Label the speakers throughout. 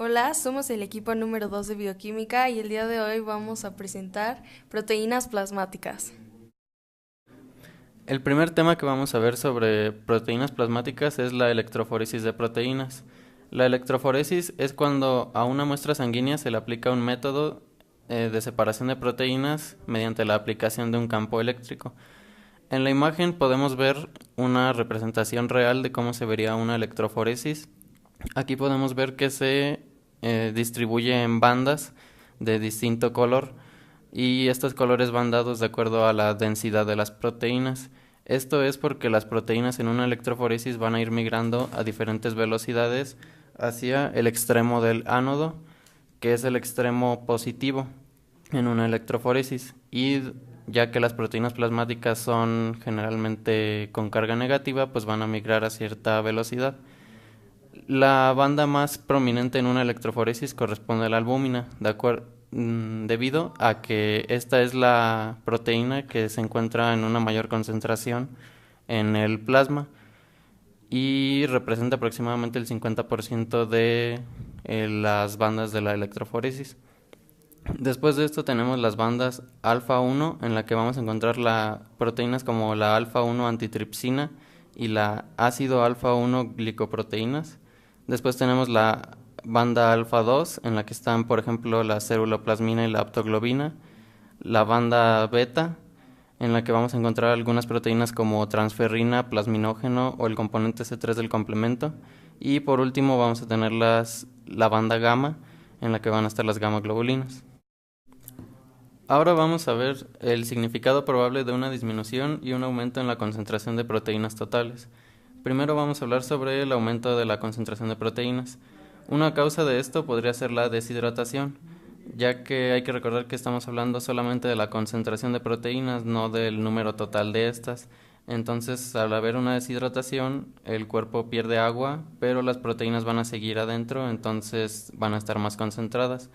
Speaker 1: Hola, somos el equipo número 2 de bioquímica y el día de hoy vamos a presentar proteínas plasmáticas.
Speaker 2: El primer tema que vamos a ver sobre proteínas plasmáticas es la electroforesis de proteínas. La electroforesis es cuando a una muestra sanguínea se le aplica un método de separación de proteínas mediante la aplicación de un campo eléctrico. En la imagen podemos ver una representación real de cómo se vería una electroforesis. Aquí podemos ver que se distribuye en bandas de distinto color y estos colores van dados de acuerdo a la densidad de las proteínas. Esto es porque las proteínas en una electroforesis van a ir migrando a diferentes velocidades hacia el extremo del ánodo, que es el extremo positivo en una electroforesis, y ya que las proteínas plasmáticas son generalmente con carga negativa, pues van a migrar a cierta velocidad. La banda más prominente en una electroforesis corresponde a la albúmina, debido a que esta es la proteína que se encuentra en una mayor concentración en el plasma y representa aproximadamente el 50% de las bandas de la electroforesis. Después de esto tenemos las bandas alfa 1, en la que vamos a encontrar proteínas como la alfa 1 antitripsina y la ácido alfa 1 glicoproteínas. Después tenemos la banda alfa 2, en la que están, por ejemplo, la ceruloplasmina y la aptoglobina. La banda beta, en la que vamos a encontrar algunas proteínas como transferrina, plasminógeno o el componente C3 del complemento. Y por último vamos a tener la banda gamma, en la que van a estar las gamma globulinas. Ahora vamos a ver el significado probable de una disminución y un aumento en la concentración de proteínas totales. Primero vamos a hablar sobre el aumento de la concentración de proteínas. Una causa de esto podría ser la deshidratación, ya que hay que recordar que estamos hablando solamente de la concentración de proteínas, no del número total de estas. Entonces, al haber una deshidratación, el cuerpo pierde agua, pero las proteínas van a seguir adentro, entonces van a estar más concentradas.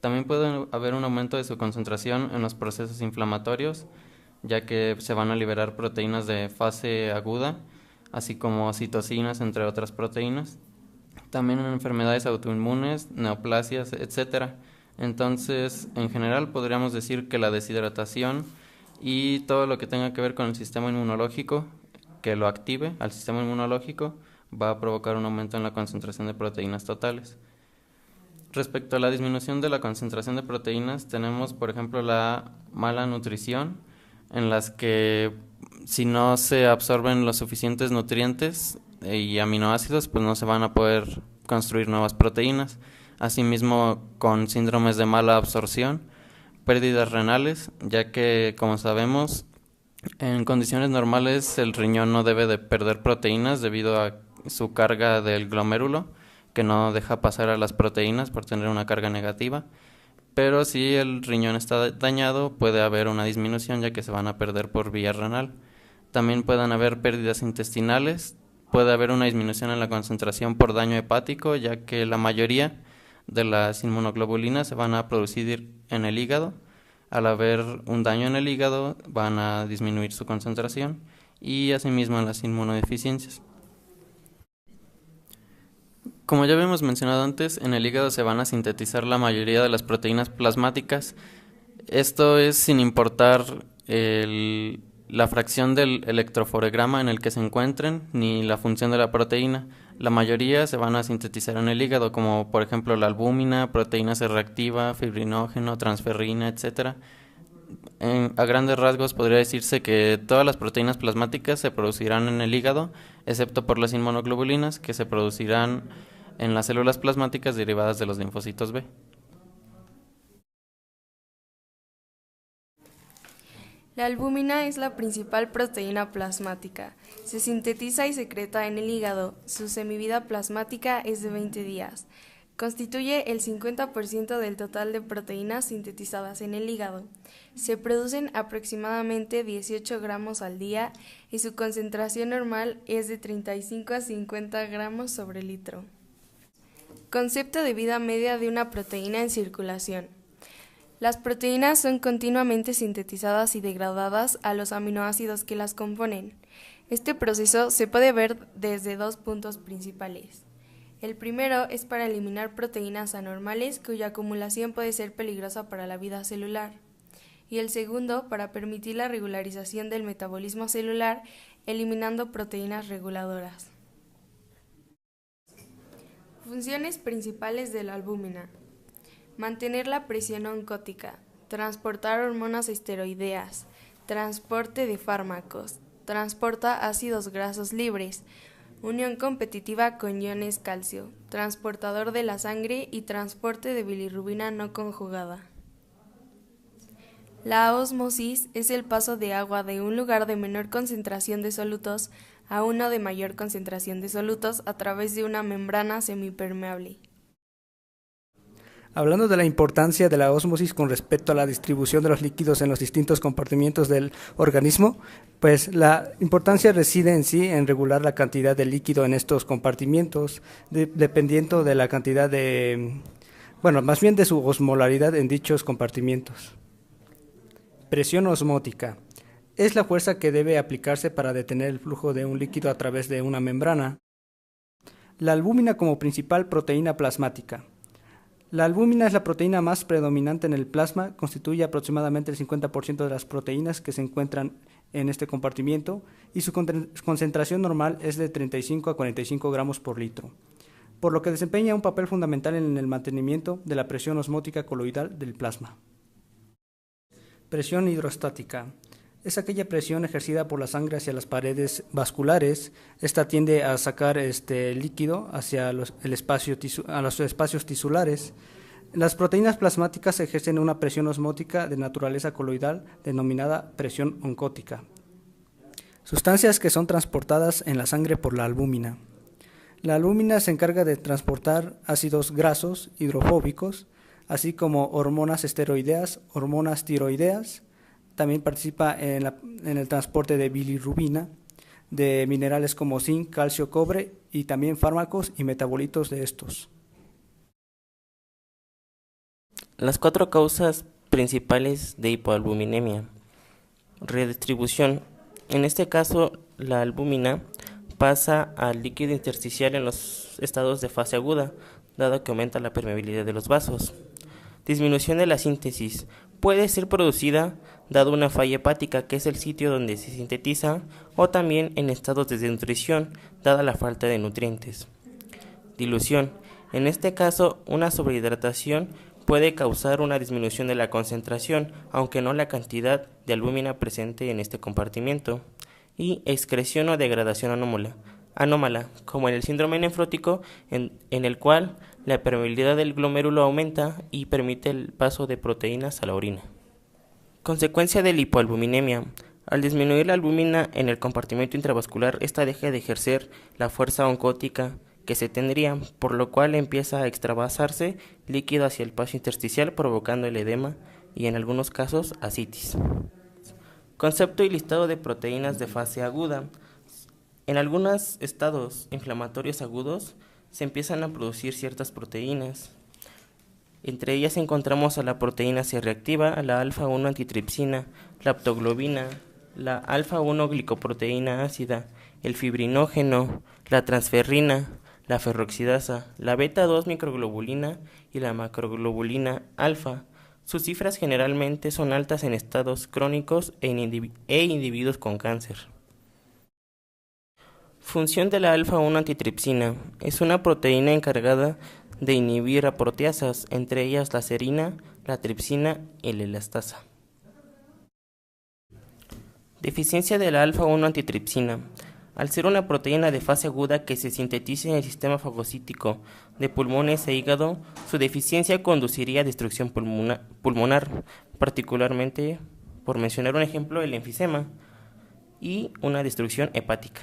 Speaker 2: También puede haber un aumento de su concentración en los procesos inflamatorios, ya que se van a liberar proteínas de fase aguda, así como citocinas, entre otras proteínas. También en enfermedades autoinmunes, neoplasias, etcétera. Entonces, en general, podríamos decir que la deshidratación y todo lo que tenga que ver con el sistema inmunológico, que lo active al sistema inmunológico, va a provocar un aumento en la concentración de proteínas totales. Respecto a la disminución de la concentración de proteínas, tenemos, por ejemplo, la mala nutrición, en las que si no se absorben los suficientes nutrientes y aminoácidos, pues no se van a poder construir nuevas proteínas. Asimismo, con síndromes de mala absorción, pérdidas renales, ya que, como sabemos, en condiciones normales el riñón no debe de perder proteínas debido a su carga del glomérulo, que no deja pasar a las proteínas por tener una carga negativa. Pero si el riñón está dañado, puede haber una disminución ya que se van a perder por vía renal. También pueden haber pérdidas intestinales, puede haber una disminución en la concentración por daño hepático, ya que la mayoría de las inmunoglobulinas se van a producir en el hígado. Al haber un daño en el hígado, van a disminuir su concentración y asimismo en las inmunodeficiencias. Como ya habíamos mencionado antes, en el hígado se van a sintetizar la mayoría de las proteínas plasmáticas. Esto es sin importar la fracción del electroforograma en el que se encuentren ni la función de la proteína. La mayoría se van a sintetizar en el hígado, como por ejemplo la albúmina, proteína C reactiva, fibrinógeno, transferrina, etcétera. A grandes rasgos podría decirse que todas las proteínas plasmáticas se producirán en el hígado, excepto por las inmunoglobulinas, que se producirán en las células plasmáticas derivadas de los linfocitos B.
Speaker 1: La albúmina es la principal proteína plasmática. Se sintetiza y secreta en el hígado. Su semivida plasmática es de 20 días. Constituye el 50% del total de proteínas sintetizadas en el hígado. Se producen aproximadamente 18 gramos al día y su concentración normal es de 35 a 50 gramos sobre litro. Concepto de vida media de una proteína en circulación. Las proteínas son continuamente sintetizadas y degradadas a los aminoácidos que las componen. Este proceso se puede ver desde dos puntos principales. El primero es para eliminar proteínas anormales cuya acumulación puede ser peligrosa para la vida celular. Y el segundo para permitir la regularización del metabolismo celular, eliminando proteínas reguladoras. Funciones principales de la albúmina: mantener la presión oncótica, transportar hormonas esteroideas, transporte de fármacos, transporta ácidos grasos libres, unión competitiva con iones calcio, transportador de la sangre y transporte de bilirrubina no conjugada. La ósmosis es el paso de agua de un lugar de menor concentración de solutos a uno de mayor concentración de solutos a través de una membrana semipermeable.
Speaker 3: Hablando de la importancia de la ósmosis con respecto a la distribución de los líquidos en los distintos compartimentos del organismo, pues la importancia reside en sí en regular la cantidad de líquido en estos compartimentos, dependiendo de la cantidad más bien de su osmolaridad en dichos compartimentos. Presión osmótica. Es la fuerza que debe aplicarse para detener el flujo de un líquido a través de una membrana. La albúmina como principal proteína plasmática. La albúmina es la proteína más predominante en el plasma, constituye aproximadamente el 50% de las proteínas que se encuentran en este compartimiento y su concentración normal es de 35 a 45 gramos por litro, por lo que desempeña un papel fundamental en el mantenimiento de la presión osmótica coloidal del plasma. Presión hidrostática. Es aquella presión ejercida por la sangre hacia las paredes vasculares. Esta tiende a sacar líquido hacia los espacios tisulares. Las proteínas plasmáticas ejercen una presión osmótica de naturaleza coloidal denominada presión oncótica. Sustancias que son transportadas en la sangre por la albúmina. La albúmina se encarga de transportar ácidos grasos hidrofóbicos, así como hormonas esteroideas, hormonas tiroideas. También participa en el transporte de bilirrubina, de minerales como zinc, calcio, cobre y también fármacos y metabolitos de estos.
Speaker 4: Las 4 causas principales de hipoalbuminemia. Redistribución. En este caso, la albúmina pasa al líquido intersticial en los estados de fase aguda, dado que aumenta la permeabilidad de los vasos. Disminución de la síntesis. Puede ser producida dado una falla hepática, que es el sitio donde se sintetiza, o también en estados de desnutrición, dada la falta de nutrientes. Dilución. En este caso, una sobrehidratación puede causar una disminución de la concentración, aunque no la cantidad de albúmina presente en este compartimento. Y excreción o degradación anómala, como en el síndrome nefrótico, en el cual la permeabilidad del glomérulo aumenta y permite el paso de proteínas a la orina. Consecuencia de la hipoalbuminemia. Al disminuir la albúmina en el compartimento intravascular, esta deja de ejercer la fuerza oncótica que se tendría, por lo cual empieza a extravasarse líquido hacia el espacio intersticial, provocando el edema y en algunos casos ascitis. Concepto y listado de proteínas de fase aguda. En algunos estados inflamatorios agudos se empiezan a producir ciertas proteínas. Entre ellas encontramos a la proteína C reactiva, la alfa-1 antitripsina, la aptoglobina, la alfa-1 glicoproteína ácida, el fibrinógeno, la transferrina, la ferroxidasa, la beta-2 microglobulina y la macroglobulina alfa. Sus cifras generalmente son altas en estados crónicos e individuos con cáncer. Función de la alfa-1 antitripsina. Es una proteína encargada de inhibir a proteasas, entre ellas la serina, la tripsina y la elastasa. Deficiencia de la alfa-1 antitripsina. Al ser una proteína de fase aguda que se sintetiza en el sistema fagocítico de pulmones e hígado, su deficiencia conduciría a destrucción pulmonar, particularmente, por mencionar un ejemplo, el enfisema y una destrucción hepática.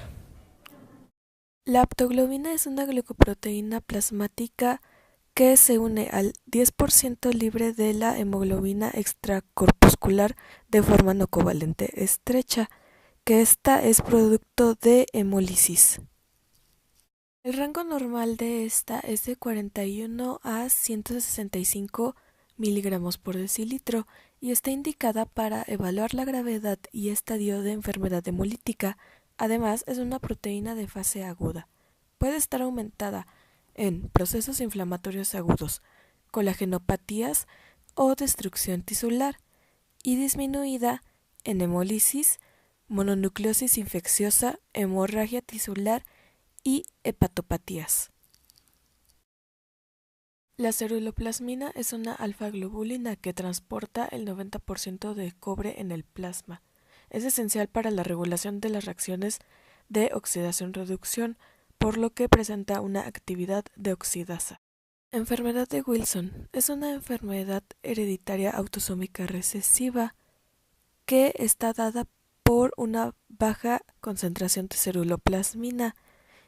Speaker 5: La aptoglobina es una glicoproteína plasmática que se une al 10% libre de la hemoglobina extracorpuscular de forma no covalente estrecha, que esta es producto de hemólisis. El rango normal de esta es de 41 a 165 miligramos por decilitro y está indicada para evaluar la gravedad y estadio de enfermedad hemolítica. Además, es una proteína de fase aguda. Puede estar aumentada en procesos inflamatorios agudos, colagenopatías o destrucción tisular, y disminuida en hemólisis, mononucleosis infecciosa, hemorragia tisular y hepatopatías. La ceruloplasmina es una alfa-globulina que transporta el 90% de cobre en el plasma. Es esencial para la regulación de las reacciones de oxidación-reducción, por lo que presenta una actividad de oxidasa. Enfermedad de Wilson es una enfermedad hereditaria autosómica recesiva que está dada por una baja concentración de ceruloplasmina,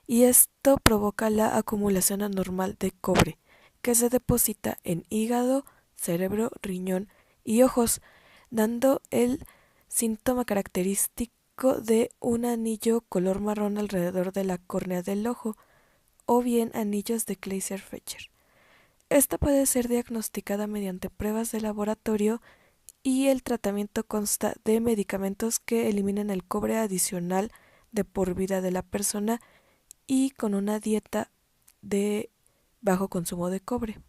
Speaker 5: y esto provoca la acumulación anormal de cobre, que se deposita en hígado, cerebro, riñón y ojos, dando el síntoma característico de un anillo color marrón alrededor de la córnea del ojo, o bien anillos de Kleiner-Fetcher. Esta puede ser diagnosticada mediante pruebas de laboratorio, y el tratamiento consta de medicamentos que eliminan el cobre adicional de por vida de la persona y con una dieta de bajo consumo de cobre.